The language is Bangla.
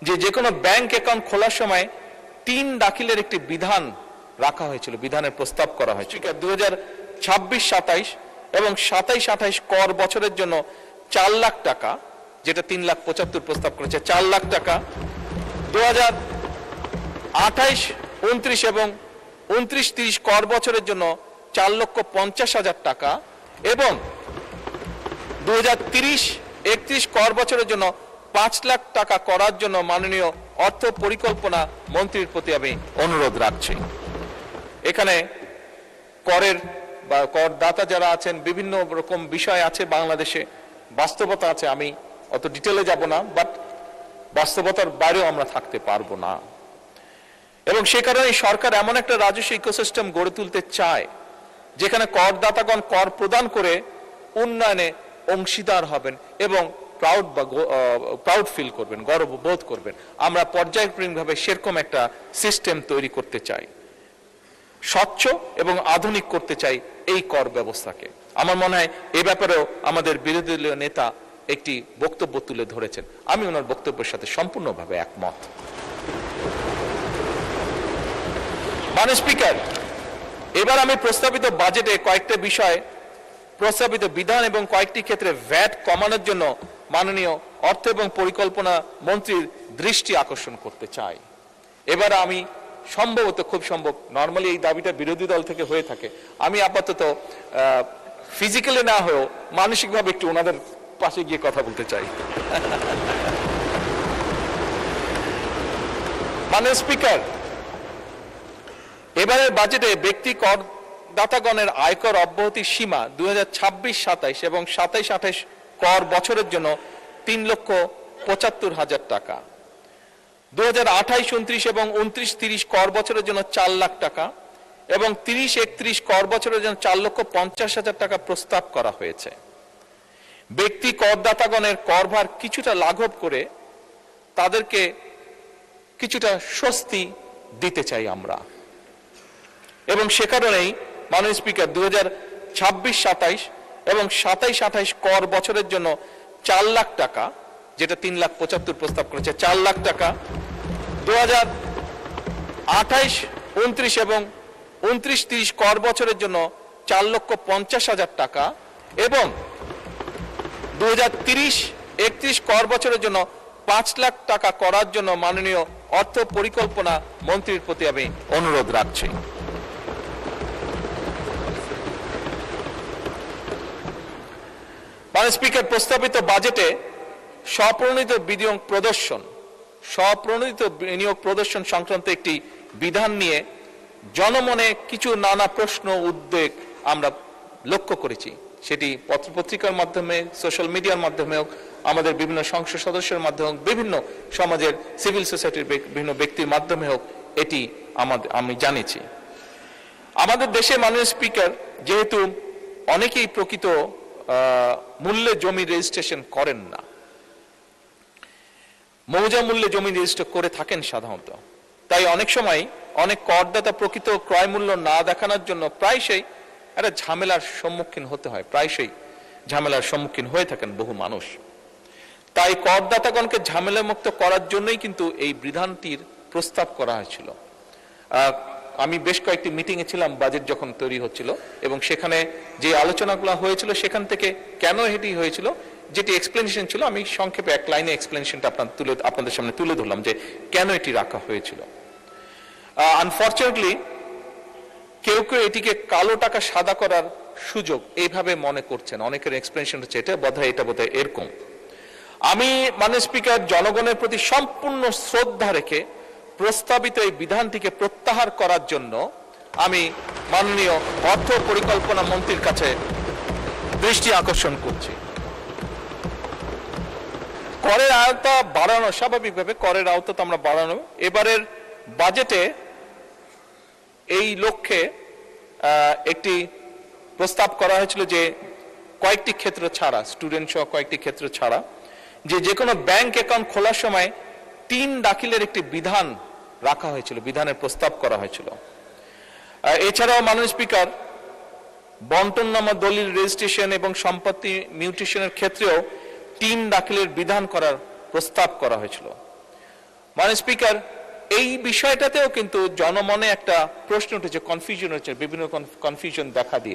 যে কোনো ব্যাংক অ্যাকাউন্ট খোলার সময় 3 দাখিলের একটি বিধান রাখা হয়েছিল, বিধানের প্রস্তাব করা হয়েছিল। 2026-27 এবং 27-28 কর বছরের জন্য 4 লাখ টাকা, যেটা 3,75,000 প্রস্তাব করেছে, 4 লাখ টাকা। 2028-29 এবং 29-30 কর বছরের জন্য 4,50,000 টাকা এবং 2030-31 কর বছরের জন্য 5 লাখ টাকা করার জন্য মাননীয় অর্থ পরিকল্পনা মন্ত্রীর প্রতি আমি অনুরোধ রাখছি। এখানে করের বা করদাতা যারা আছেন, বিভিন্ন রকম বিষয় আছে, বাংলাদেশে বাস্তবতা আছে, আমি অত ডিটেলে যাব না, বাট বাস্তবতার বাইরেও আমরা থাকতে পারবো না। এবং সে কারণে সরকার এমন একটা রাজস্ব ইকোসিস্টেম গড়ে তুলতে চায় যেখানে করদাতাগণ কর প্রদান করে উন্নয়নে অংশীদার হবেন এবং প্রাউড ফিল করবেন, গর্ববোধ করবেন। আমরা পর্যায়ক্রমিকভাবে সেরকম একটা সিস্টেম তৈরি করতে চাই, স্বচ্ছ এবং আধুনিক করতে চাই এই কর ব্যবস্থাকে। আমার মনে হয় এই ব্যাপারেও আমাদের বিরোধী দলীয় নেতা একটি বক্তব্য তুলে ধরেছেন, আমি ওনার বক্তব্যের সাথে সম্পূর্ণভাবে একমত। মাননীয় স্পিকার, এবার আমি প্রস্তাবিত বাজেটে কয়েকটা বিষয়, প্রস্তাবিত বিধান এবং কয়েকটি ক্ষেত্রে ভ্যাট কমানোর জন্য মাননীয় অর্থ এবং পরিকল্পনা মন্ত্রীর দৃষ্টি আকর্ষণ করতে চাই। এবার আমি সম্ভবত, খুব সম্ভব, নর্মালি এই দাবিটা বিরোধী দল থেকে হয়ে থাকে, আমি আপাতত ফিজিক্যালি না হয়েও মানসিকভাবে একটু ওনাদের পাশে গিয়ে কথা বলতে চাই। মাননীয় স্পিকার, এবারের বাজেটে ব্যক্তি করদাতাগণের আয়কর অব্যাহতির সীমা 2026-27 এবং 27-28 কর বছরের জন্য 3,75,000 টাকা, 2028-29 এবং 29-30 কর বছরের জন্য 4 লাখ টাকা এবং 30-31 কর বছরের জন্য 4,50,000 টাকা প্রস্তাব করা হয়েছে। ব্যক্তি করদাতাগণের করভার কিছুটা লাঘব করে তাদেরকে কিছুটা স্বস্তি দিতে চাই আমরা। এবং সে কারণেই মাননীয় স্পিকার 2026-27 এবং 27-28 কর বছরের জন্য 4 লাখ টাকা, যেটা 3,75,000 প্রস্তাব করেছে, 4 লাখ টাকা। 2028-29 এবং 29-30 কর বছরের জন্য 4,50,000 টাকা এবং 2030-31 কর বছরের জন্য 5 লাখ টাকা করার জন্য মাননীয় অর্থ পরিকল্পনা মন্ত্রীর প্রতি আমি অনুরোধ রাখছি। মাননীয় স্পিকার, প্রস্তাবিত বাজেটে স্বপ্রণোদিত বিনিয়োগ প্রদর্শন সংক্রান্ত একটি বিধান নিয়ে জনমনে কিছু নানা প্রশ্ন, উদ্বেগ আমরা লক্ষ্য করেছি। সেটি পত্রপত্রিকার মাধ্যমে, সোশ্যাল মিডিয়ার মাধ্যমে হোক, আমাদের বিভিন্ন সংসদ সদস্যের মাধ্যমে হোক, বিভিন্ন সমাজের সিভিল সোসাইটির বিভিন্ন ব্যক্তির মাধ্যমে হোক, এটি আমি জানিয়েছি। আমাদের দেশে মাননীয় স্পিকার, যেহেতু অনেকেই প্রকৃত মূল্যে জমি রেজিস্ট্রেশন করেন না, মৌজা মূল্যে জমি রেজিস্টার করে থাকেন সাধারণত, তাই অনেক সময় অনেক করদাতা প্রকৃত ক্রয় মূল্য না দেখানোর জন্য প্রায়শই একটা ঝামেলার সম্মুখীন হতে হয়, প্রায়শই ঝামেলার সম্মুখীন হয়ে থাকেন বহু মানুষ। তাই করদাতাগণকে ঝামেলা মুক্ত করার জন্যই কিন্তু এই বিধানটির প্রস্তাব করা হয়েছিল। আমি বেশ কয়েকটি মিটিংয়ে ছিলাম বাজেট যখন তৈরি হচ্ছিল, এবং সেখানে যে আলোচনাগুলো হয়েছিল সেখান থেকে কেন এটি হয়েছিল, যেটি এক্সপ্লেনেশন ছিল, আমি সংক্ষেপে এক লাইনে এক্সপ্লেনেশনটা আপনাদের সামনে তুলে ধরলাম যে কেন এটি রাখা হয়েছিল। আনফরচুনেটলি কেউ কেউ এটিকে কালো টাকা সাদা করার সুযোগ এইভাবে মনে করছেন, অনেকের এক্সপ্লেনেশন হচ্ছে এটা বোধহয় এরকম। আমি মাননীয় স্পিকার, জনগণের প্রতি সম্পূর্ণ শ্রদ্ধা রেখে প্রস্তাবিত এই বিধানটিকে প্রত্যাহার করার জন্য আমি মাননীয় অর্থ পরিকল্পনা মন্ত্রীর কাছে দৃষ্টি আকর্ষণ করছি। করের আওতা বাড়ানো, স্বাভাবিকভাবে করের আওতা তো আমরা বাড়ানো, এবারের বাজেটে এই লক্ষ্যে একটি প্রস্তাব করা হয়েছিল যে কয়েকটি ক্ষেত্র ছাড়া, স্টুডেন্ট সহ কয়েকটি ক্ষেত্র ছাড়া, যে কোনো ব্যাংক অ্যাকাউন্ট খোলার সময় 3 দাখিলের একটি বিধান রাখা হয়েছিল, বিধানের প্রস্তাব করা হয়েছিল। এছাড়াও মাননীয় স্পিকার, বন্টননামা, দলিল রেজিস্ট্রেশন এবং সম্পত্তি মিউটেশনের ক্ষেত্রেও 3 দাখিলের বিধান করার প্রস্তাব করা হয়েছিল। মাননীয় স্পিকার, এই বিষয়টাতেও কিন্তু জনমনে একটা প্রশ্ন উঠেছে, কনফিউশন হচ্ছে, বিভিন্ন কনফিউশন দেখা দিয়ে